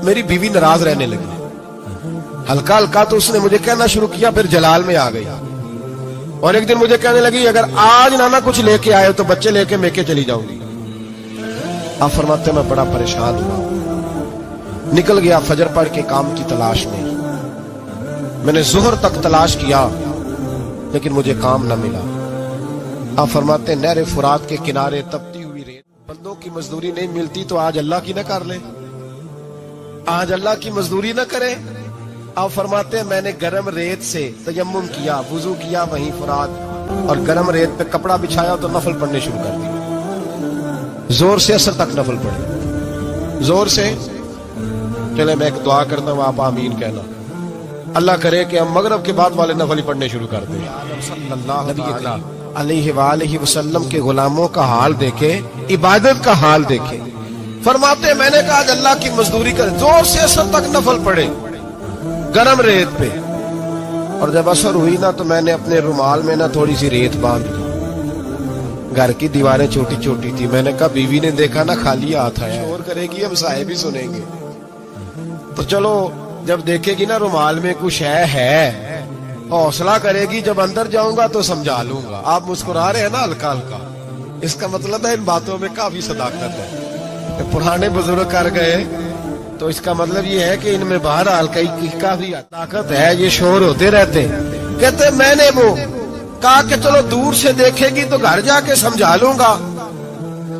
मेरी बीवी नाराज रहने लगी। हल्का हल्का तो उसने मुझे कहना शुरू किया, फिर जलाल में आ गई और एक दिन मुझे कहने लगी अगर आज नाना कुछ लेके आए तो बच्चे लेके मेके चली जाऊंगी। आप फरमाते मैं बड़ा परेशान हुआ, निकल गया फजर पढ़ के काम की तलाश में। मैंने जुहर तक तलाश किया लेकिन मुझे काम न मिला। आप फरमाते नहर फुरात के किनारे तपती हुई रेत, बंदों की मजदूरी नहीं मिलती तो आज अल्लाह की न कर ले, आज अल्लाह की मजदूरी न करे। आप फरमाते मैंने गरम रेत से तयम्मुम किया, वुजू किया वहीं फुरात, और गरम रेत पे कपड़ा बिछाया तो नफल पढ़ने शुरू कर दिए। जोर से असर तक नफल पढ़े, जोर से। चले मैं एक दुआ करता हूं, आप आमीन कहना। अल्लाह करे कि हम मगरब के बाद वाले नफल ही पढ़ने शुरू कर दें। सल्लल्लाहु अलैहि वसल्लम के गुलामों का हाल देखे, इबादत का हाल देखे। फरमाते मैंने कहा आज अल्लाह की मजदूरी कर, जोर से असर तक नफल पढ़े गरम रेत पे। और जब असर हुई ना तो मैंने अपने रुमाल में ना थोड़ी सी रेत बांध ली। घर की दीवारें छोटी छोटी थी। मैंने कहा बीवी ने देखा ना खाली हाथ आया, शोर करेगी हम साहिब भी सुनेंगे। तो चलो जब देखेगी ना रुमाल में कुछ है, हौसला करेगी, जब अंदर जाऊंगा तो समझा लूंगा। आप मुस्कुरा रहे हैं ना हल्का हल्का, इसका मतलब है इन बातों में काफी सदाकत है। पुराने बुजुर्ग कर गए तो इसका मतलब ये है कि इनमें बहरहाल कई काफी ताकत है। ये शोर होते रहते। कहते मैंने वो कहा कि चलो दूर से देखेगी तो घर जाके समझा लूंगा।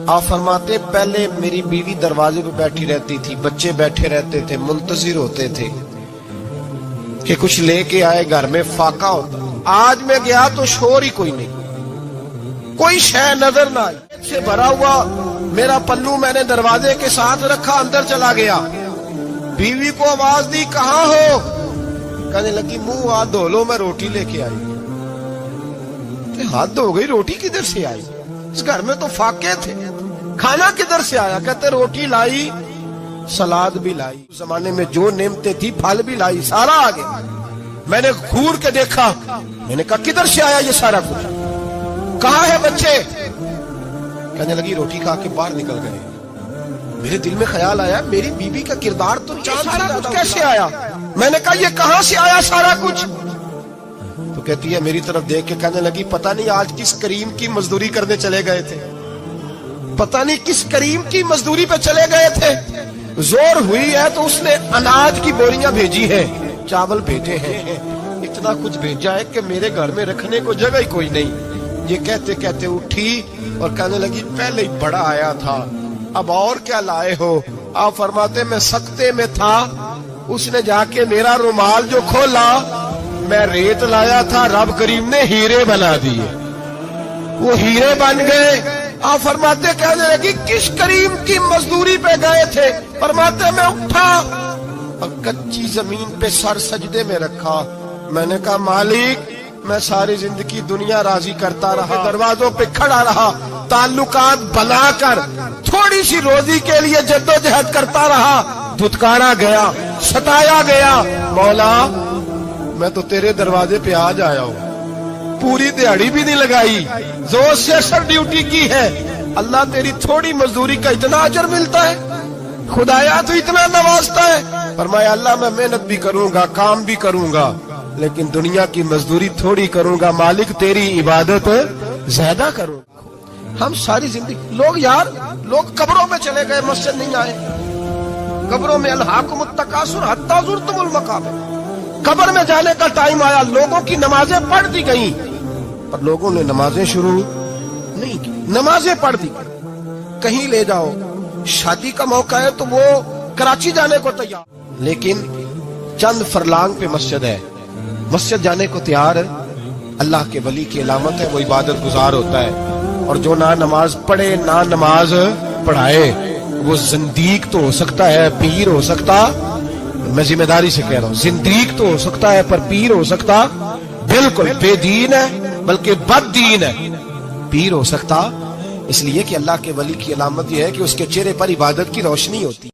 आप फरमाते पहले मेरी बीवी दरवाजे पे बैठी रहती थी, बच्चे बैठे रहते थे, मुंतजिर होते थे कि कुछ लेके आए, घर में फाका होता। आज मैं गया तो शोर ही कोई नहीं, कोई शय नजर ना आई। से भरा हुआ मेरा पल्लू मैंने दरवाजे के साथ रखा, अंदर चला गया। बीवी को आवाज दी कहाँ हो? कहने लगी मुंह हाथ धो लो, मैं रोटी लेके आई। हाथ धो गई, रोटी किधर से आई? इस घर में तो फाके थे, खाना किधर से आया? कहते रोटी लाई, सलाद भी लाई, उस जमाने में जो नेमतें थी फल भी लाई, सारा आ गया। मैंने घूर के देखा, मैंने कहा किधर से आया ये सारा कुछ? कहाँ है बच्चे? कहने लगी रोटी खा के बाहर निकल गए। मेरे दिल में ख्याल आया मेरी बीबी का किरदार तो सारा कुछ कैसे आया? मैंने कहा ये कहाँ से आया सारा कुछ? तो कहती है मेरी तरफ देख के कहने लगी पता नहीं आज किस करीम की मजदूरी करने चले गए थे, पता नहीं किस करीम की मजदूरी पे चले गए थे। जोर हुई है तो उसने अनाज की बोरियां भेजी है, चावल भेजे हैं, इतना कुछ भेजा है कि मेरे घर में रखने को जगह ही कोई नहीं। ये कहते कहते उठी और कहने लगी पहले ही बड़ा आया था, अब और क्या लाए हो? आप फरमाते मैं सख्ते में था, उसने जाके मेरा रुमाल जो खोला, मैं रेत लाया था, रब करीम ने हीरे बना दिए, वो हीरे बन गए। आप फरमाते कहने लगी किस करीम की मजदूरी पे गए थे? फरमाते मैं उठा और कच्ची जमीन पे सर सजदे में रखा। मैंने कहा मालिक मैं सारी जिंदगी दुनिया राजी करता रहा, दरवाजों पे खड़ा रहा, ताल्लुकात बनाकर थोड़ी सी रोजी के लिए जद्दोजहद करता रहा, धुतकारा गया, सताया गया। मौला मैं तो तेरे दरवाजे पे आज आया हूँ, पूरी दिहाड़ी भी नहीं लगाई, जोर से असर ड्यूटी की है। अल्लाह तेरी थोड़ी मजदूरी का इतना अजर मिलता है? खुदाया तो इतना नवाजता है। फरमाया अल्लाह मैं मेहनत भी करूंगा, काम भी करूंगा, लेकिन दुनिया की मजदूरी थोड़ी करूंगा, मालिक तेरी इबादत ज्यादा करूंगा। हम सारी जिंदगी लोग कब्रों में चले गए, मस्जिद नहीं आए। कब्रों में अल्हाकुमुत तकासुर हत्ता ज़ुरतुमुल मकाबिर, कब्र में जाने का टाइम आया, लोगों की नमाजें पढ़ दी गई पर लोगों ने नमाजें शुरू नहीं की। नमाजें पढ़ दी, कहीं ले जाओ, शादी का मौका है तो वो कराची जाने को तैयार, लेकिन चंद फरलांग पे मस्जिद है, मस्जिद जाने को तैयार है। अल्लाह के वली की अलामत है वो इबादत गुजार होता है। और जो ना नमाज पढ़े ना नमाज पढ़ाए वो जिंदीक तो हो सकता है, पीर हो सकता, मैं जिम्मेदारी से कह रहा हूँ, जिंदीक तो हो सकता है पर पीर हो सकता बिल्कुल बेदीन है, बल्कि बददीन है, पीर हो सकता। इसलिए कि अल्लाह के वली की अलामत यह है कि उसके चेहरे पर इबादत की रोशनी होती है।